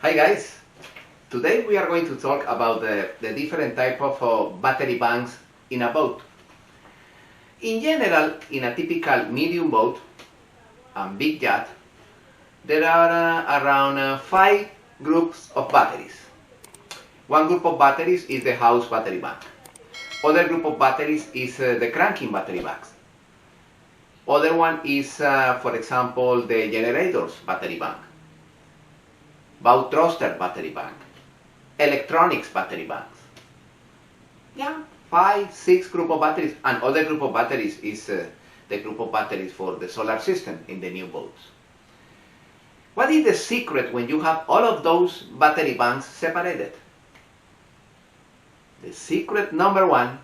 Hi guys, today we are going to talk about the different type of battery banks in a boat. In general, in a typical medium boat and big yacht, there are around 5 groups of batteries. One group of batteries is the house battery bank. Other group of batteries is the cranking battery banks. Other one is, for example, the generators battery bank, bow thruster battery bank, electronics battery banks. Yeah, 5, 6 group of batteries, and other group of batteries is the group of batteries for the solar system in the new boats. What is the secret when you have all of those battery banks separated? The secret number one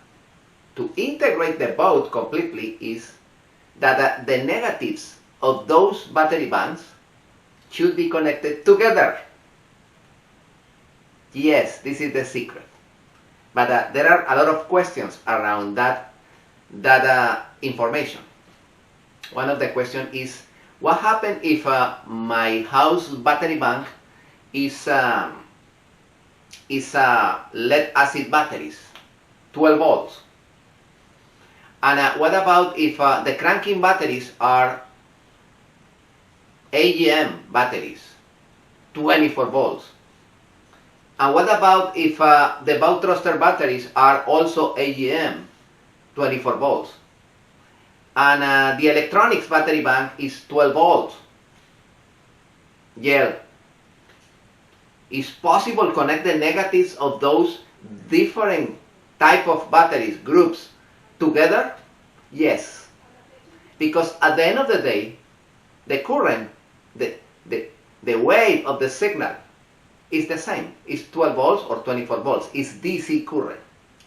to integrate the boat completely is that the negatives of those battery banks should be connected together. Yes, this is the secret. But there are a lot of questions around that information. One of the questions is, what happens if my house battery bank is lead acid batteries, 12 volts? And what about if the cranking batteries are AGM batteries, 24 volts? And what about if the bow thruster batteries are also AGM, 24 volts? And the electronics battery bank is 12 volts. Yeah. Is possible to connect the negatives of those different type of batteries, groups, together? Yes. Because at the end of the day, the current, the wave of the signal is the same. It's 12 volts or 24 volts. It's DC current.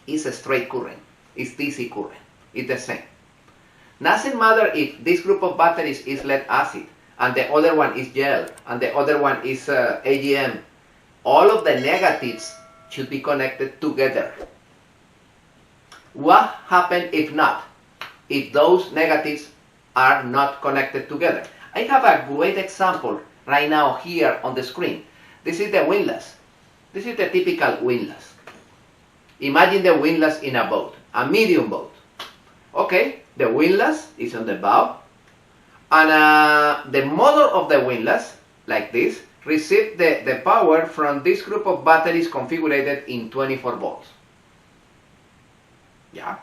It's a straight current. It's DC current. It's the same. Doesn't matter if this group of batteries is lead acid and the other one is gel and the other one is AGM. All of the negatives should be connected together. What happens if not? If those negatives are not connected together? I have a great example right now here on the screen. This is the windlass. This is the typical windlass. Imagine the windlass in a boat, a medium boat. Okay, the windlass is on the bow, and the motor of the windlass, like this, receives the power from this group of batteries configured in 24 volts. Yeah.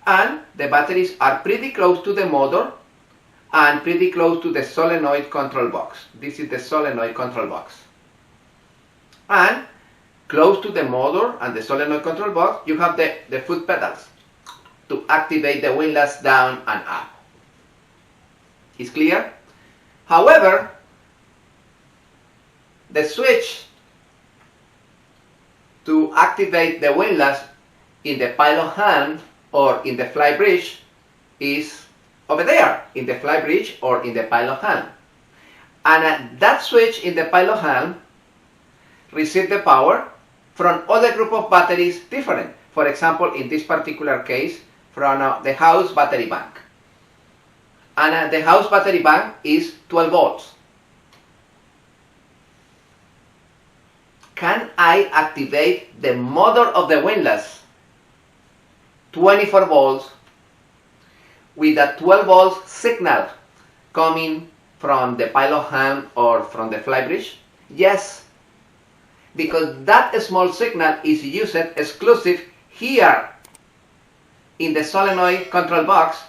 And the batteries are pretty close to the motor and pretty close to the solenoid control box. This is the solenoid control box. And close to the motor and the solenoid control box, you have the foot pedals to activate the windlass down and up. Is clear? However, the switch to activate the windlass in the pilot hand or in the fly bridge is over there, in the fly bridge or in the pilot hand. And that switch in the pilot hand receives the power from other group of batteries different. For example, in this particular case, from the house battery bank. And the house battery bank is 12 volts. Can I activate the motor of the windlass, 24 volts, with a 12 volts signal coming from the pilot hand or from the fly bridge? Yes, because that small signal is used exclusive here in the solenoid control box,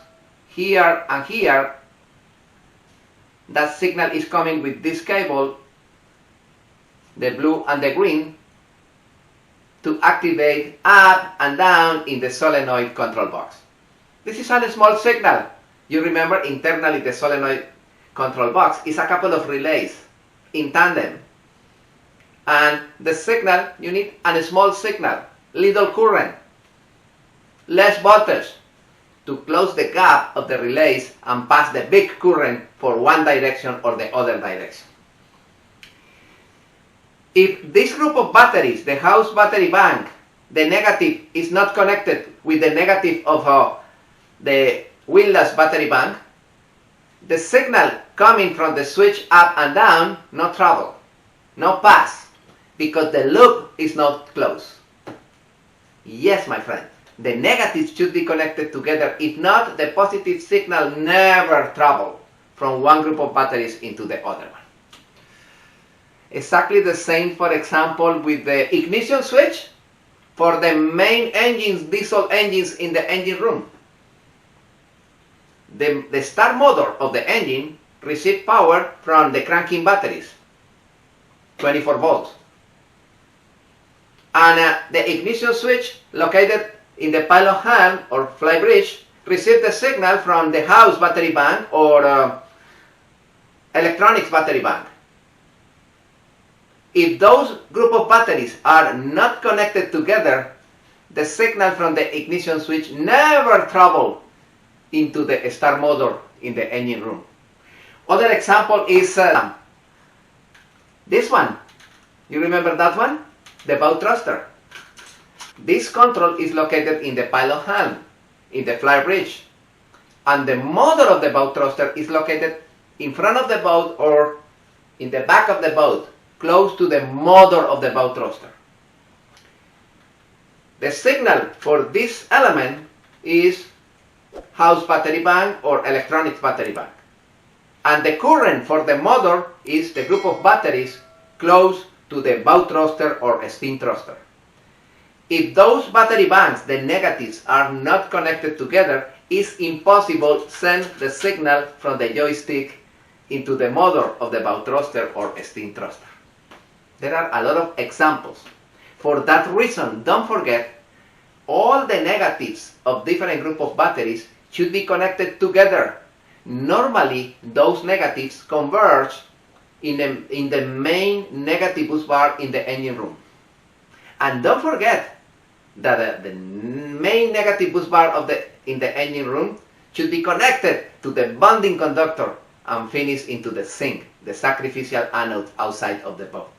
here and here. That signal is coming with this cable, the blue and the green, to activate up and down in the solenoid control box. This is a small signal. You remember internally the solenoid control box is a couple of relays in tandem. And the signal, you need a small signal, little current, less voltage to close the gap of the relays and pass the big current for one direction or the other direction. If this group of batteries, the house battery bank, the negative is not connected with the negative of the windlass battery bank, the signal coming from the switch up and down, no trouble, no pass. because the loop is not closed. Yes, my friend, the negatives should be connected together. If not, the positive signal never travels from one group of batteries into the other one. Exactly the same, for example, with the ignition switch for the main engines, diesel engines in the engine room. The start motor of the engine receives power from the cranking batteries, 24 volts. And the ignition switch located in the pilot hand or fly bridge receives the signal from the house battery bank or electronics battery bank. If those group of batteries are not connected together, the signal from the ignition switch never travels into the start motor in the engine room. Other example is this one. You remember that one? The bow thruster. This control is located in the pilot hand, in the fly bridge. And the motor of the bow thruster is located in front of the boat or in the back of the boat, close to the motor of the bow thruster. The signal for this element is house battery bank or electronics battery bank. And the current for the motor is the group of batteries close to the bow thruster or steam thruster. If those battery banks, the negatives, are not connected together, it's impossible to send the signal from the joystick into the motor of the bow thruster or steam thruster. There are a lot of examples. For that reason, don't forget, all the negatives of different group of batteries should be connected together. Normally, those negatives converge in the main negative bus bar in the engine room. And don't forget that the main negative bus bar in the engine room should be connected to the bonding conductor and finish into the sink, the sacrificial anode outside of the boat.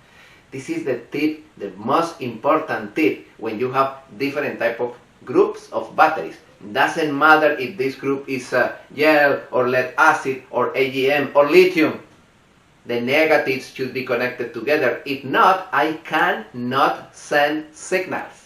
This is the tip, the most important tip when you have different type of groups of batteries. Doesn't matter if this group is gel or lead acid or AgM or lithium. The negatives should be connected together. If not, I cannot send signals.